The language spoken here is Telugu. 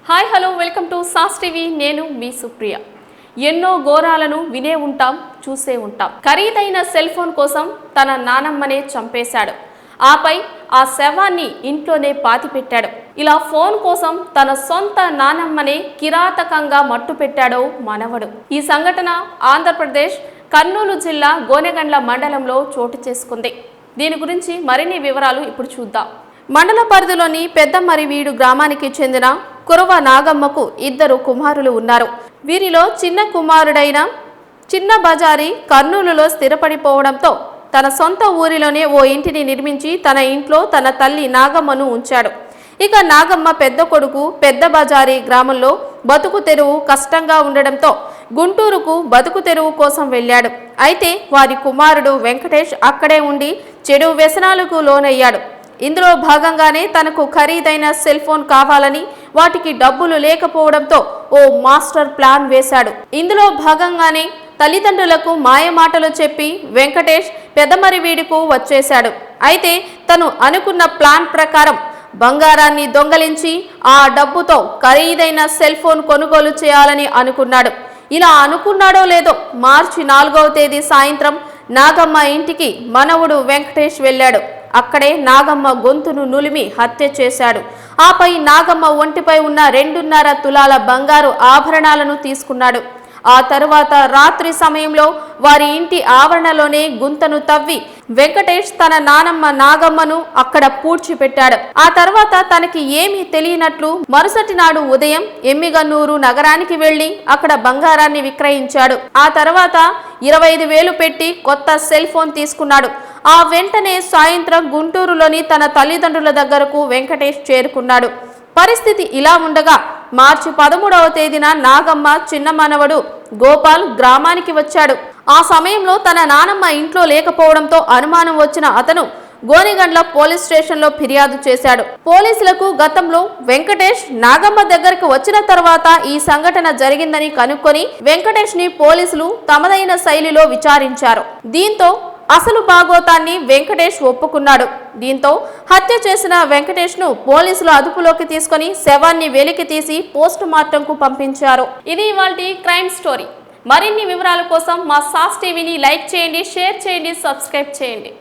Hi hello welcome to sauce TV. నేను మీ సుప్రియ. ఎన్నో ఘోరాలను వినే ఉంటాం, చూసే ఉంటాం. ఖరీదైన సెల్ ఫోన్ కోసం తన నానమ్మనే చంపేశాడు. ఆపై ఆ శవాన్ని ఇంట్లోనే పాతిపెట్టాడు. ఇలా ఫోన్ కోసం తన సొంత నానమ్మనే కిరాతకంగా మట్టుపెట్టాడో మనవడు. ఈ సంఘటన ఆంధ్రప్రదేశ్ కర్నూలు జిల్లా గోనెగండ్ల మండలంలో చోటు చేసుకుంది. దీని గురించి మరిన్ని వివరాలు ఇప్పుడు చూద్దాం. మండల పరిధిలోని పెద్దమరివీడు గ్రామానికి చెందిన కురవ నాగమ్మకు 2 కుమారులు ఉన్నారు. వీరిలో చిన్న కుమారుడైన చిన్న బజారి కర్నూలులో స్థిరపడిపోవడంతో తన సొంత ఊరిలోనే ఓ ఇంటిని నిర్మించి తన ఇంట్లో తన తల్లి నాగమ్మను ఉంచాడు. ఇక నాగమ్మ పెద్ద కొడుకు పెద్ద బజారి గ్రామంలో బతుకు తెరువు కష్టంగా ఉండడంతో గుంటూరుకు బతుకు తెరువు కోసం వెళ్ళాడు. అయితే వారి కుమారుడు వెంకటేష్ అక్కడే ఉండి చెడు వ్యసనాలకు లోనయ్యాడు. ఇందులో భాగంగానే తనకు ఖరీదైన సెల్ ఫోన్ కావాలని, వాటికి డబ్బులు లేకపోవడంతో ఓ మాస్టర్ ప్లాన్ వేశాడు. ఇందులో భాగంగానే తల్లిదండ్రులకు మాయమాటలు చెప్పి వెంకటేష్ పెదమరివీడుకు వచ్చేశాడు. అయితే తను అనుకున్న ప్లాన్ ప్రకారం బంగారాన్ని దొంగలించి ఆ డబ్బుతో ఖరీదైన సెల్ ఫోన్ కొనుగోలు చేయాలని అనుకున్నాడు. ఇలా అనుకున్నాడో లేదో మార్చి 4వ తేదీ సాయంత్రం నాగమ్మ ఇంటికి మనవుడు వెంకటేష్ వెళ్ళాడు. అక్కడే నాగమ్మ గొంతును నులిమి హత్య చేశాడు. ఆపై నాగమ్మ ఒంటిపై ఉన్న 2.5 తులాల బంగారు ఆభరణాలను తీసుకున్నాడు. ఆ తరువాత రాత్రి సమయంలో వారి ఇంటి ఆవరణలోనే గుంతను తవ్వి వెంకటేష్ తన నానమ్మ నాగమ్మను అక్కడ పూడ్చిపెట్టాడు. ఆ తర్వాత తనకి ఏమీ తెలియనట్లు మరుసటి నాడు ఉదయం ఎమ్మిగన్నూరు నగరానికి వెళ్లి అక్కడ బంగారాన్ని విక్రయించాడు. ఆ తర్వాత 25,000 పెట్టి కొత్త సెల్ ఫోన్ తీసుకున్నాడు. ఆ వెంటనే సాయంత్రం గుంటూరులోని తన తల్లిదండ్రుల దగ్గరకు వెంకటేష్ చేరుకున్నాడు. పరిస్థితి ఇలా ఉండగా మార్చి 13వ తేదీన నాగమ్మ చిన్న మనవడు గోపాల్ గ్రామానికి వచ్చాడు. ఆ సమయంలో తన నానమ్మ ఇంట్లో లేకపోవడంతో అనుమానం వచ్చిన అతను గోనెగండ్ల పోలీస్ స్టేషన్లో ఫిర్యాదు చేశాడు. పోలీసులకు గతంలో వెంకటేష్ నాగమ్మ దగ్గరకు వచ్చిన తర్వాత ఈ సంఘటన జరిగిందని కనుక్కొని వెంకటేష్ ని పోలీసులు తమదైన శైలిలో విచారించారు. దీంతో అసలు భాగోతాన్ని వెంకటేష్ ఒప్పుకున్నాడు. దీంతో హత్య చేసిన వెంకటేష్ ను పోలీసులు అదుపులోకి తీసుకుని శవాన్ని వెలికి తీసి పోస్ట్ మార్టంకు పంపించారు. ఇది ఇవాల్టి క్రైమ్ స్టోరీ. మరిన్ని వివరాల కోసం మా సాస్ టీవీని లైక్ చేయండి, షేర్ చేయండి, సబ్స్క్రైబ్ చేయండి.